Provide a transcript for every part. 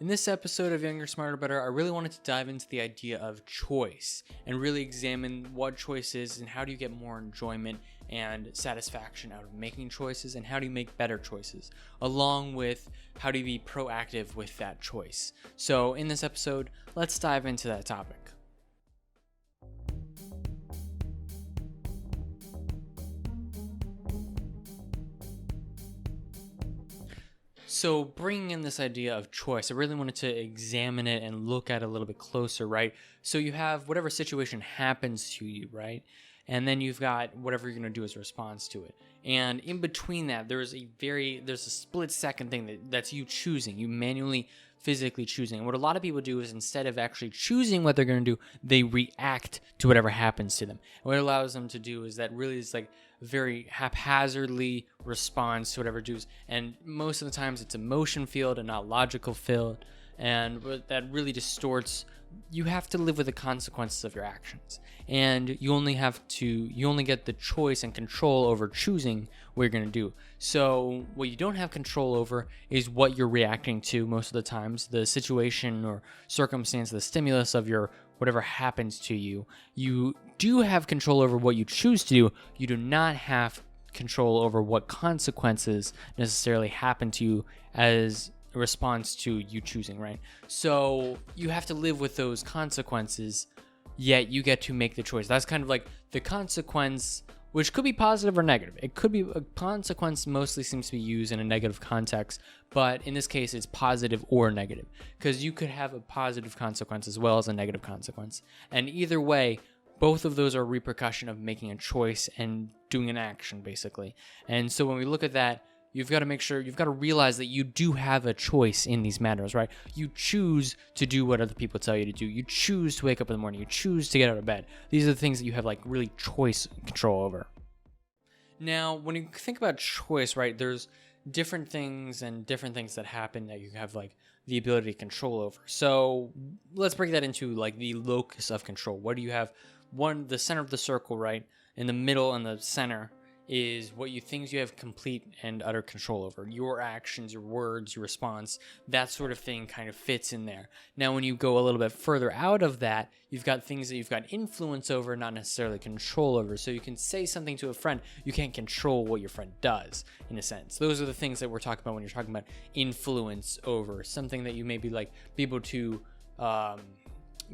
In this episode of Younger, Smarter, Better, I really wanted to dive into the idea of choice and really examine what choice is and how do you get more enjoyment and satisfaction out of making choices and how do you make better choices, along with how do you be proactive with that choice. So in this episode, let's dive into that topic. So bringing in this idea of choice, I really wanted to examine it and look at it a little bit closer, right? So you have whatever situation happens to you, right? And then you've got whatever you're going to do as a response to it. And in between that, there's a split second thing that's you choosing, you manually, physically choosing. And what a lot of people do is instead of actually choosing what they're going to do, they react to whatever happens to them. And what it allows them to do is that really is like very haphazardly responds to whatever does, and most of the times it's emotion filled and not logical filled, and that really distorts. You have to live with the consequences of your actions, and you only get the choice and control over choosing what you're going to do. So what you don't have control over is what you're reacting to most of the times, the situation or circumstance, the stimulus of your whatever happens to you. You do have control over what you choose to do. You do not have control over what consequences necessarily happen to you as a response to you choosing, right? So you have to live with those consequences, yet you get to make the choice. That's kind of like the consequence, which could be positive or negative. It could be a consequence, mostly seems to be used in a negative context, but in this case, it's positive or negative, because you could have a positive consequence as well as a negative consequence. And either way, both of those are a repercussion of making a choice and doing an action, basically. And so when we look at that, you've got to realize that you do have a choice in these matters, right? You choose to do what other people tell you to do. You choose to wake up in the morning. You choose to get out of bed. These are the things that you have like really choice control over. Now, when you think about choice, right, there's different things that happen that you have like the ability to control over. So let's break that into like the locus of control. What do you have? The center of the circle, right? In the middle and the center is what things you have complete and utter control over. Your actions, your words, your response, that sort of thing kind of fits in there. Now, when you go a little bit further out of that, you've got things that you've got influence over, not necessarily control over. So you can say something to a friend, you can't control what your friend does, in a sense. Those are the things that we're talking about when you're talking about influence over, something that you may be like be able to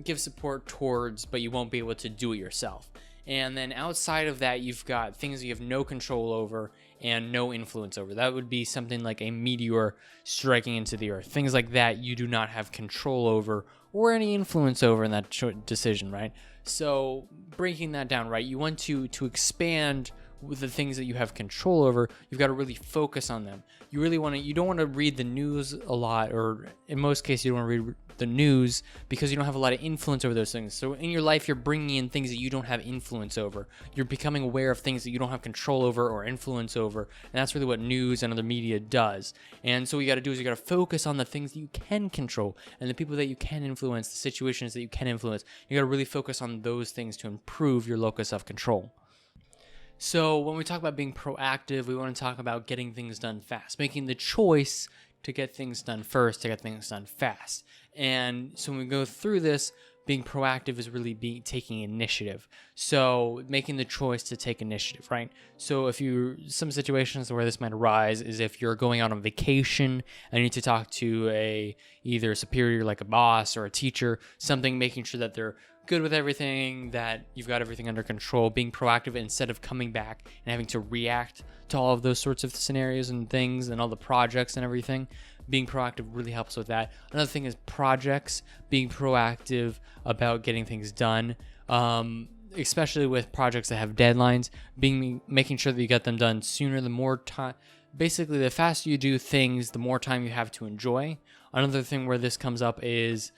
give support towards, but you won't be able to do it yourself. And then outside of that, you've got things you have no control over and no influence over. That would be something like a meteor striking into the earth. Things like that you do not have control over or any influence over in that decision, right? So breaking that down, right, you want to expand with the things that you have control over. You've got to really focus on them. You don't want to read the news a lot, or in most cases you don't want to read the news because you don't have a lot of influence over those things. So in your life, you're bringing in things that you don't have influence over. You're becoming aware of things that you don't have control over or influence over. And that's really what news and other media does. And so what you got to do is you got to focus on the things that you can control and the people that you can influence, the situations that you can influence. You got to really focus on those things to improve your locus of control. So when we talk about being proactive, we want to talk about getting things done fast, making the choice to get things done first, to get things done fast. And so when we go through this, being proactive is really taking initiative. So making the choice to take initiative, right? So some situations where this might arise is if you're going out on vacation and you need to talk to either a superior like a boss or a teacher, making sure that they're good with everything, that you've got everything under control, being proactive instead of coming back and having to react to all of those sorts of scenarios and things and all the projects and everything. Being proactive really helps with that. Another thing is projects, being proactive about getting things done, especially with projects that have deadlines, making sure that you get them done sooner. The more time, basically the faster you do things, the more time you have to enjoy. Another thing where this comes up is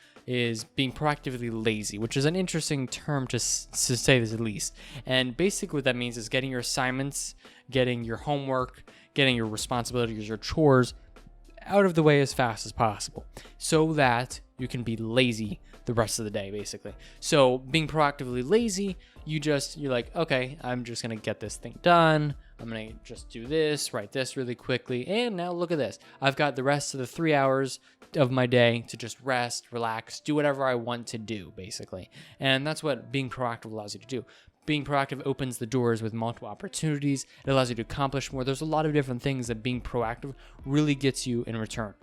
being proactively lazy, which is an interesting term to say this at least. And basically what that means is getting your assignments, getting your homework, getting your responsibilities, your chores out of the way as fast as possible so that you can be lazy the rest of the day, basically. So being proactively lazy, you're like, okay, I'm just going to get this thing done. I'm going to just do this, write this really quickly. And now look at this. I've got the rest of the 3 hours of my day to just rest, relax, do whatever I want to do, basically. And that's what being proactive allows you to do. Being proactive opens the doors with multiple opportunities. It allows you to accomplish more. There's a lot of different things that being proactive really gets you in return.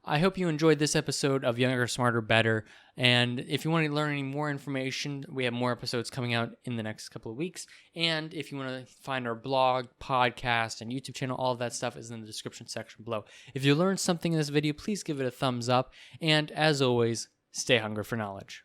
I hope you enjoyed this episode of Younger, Smarter, Better. And if you want to learn any more information, we have more episodes coming out in the next couple of weeks. And if you want to find our blog, podcast, and YouTube channel, all of that stuff is in the description section below. If you learned something in this video, please give it a thumbs up. And as always, stay hungry for knowledge.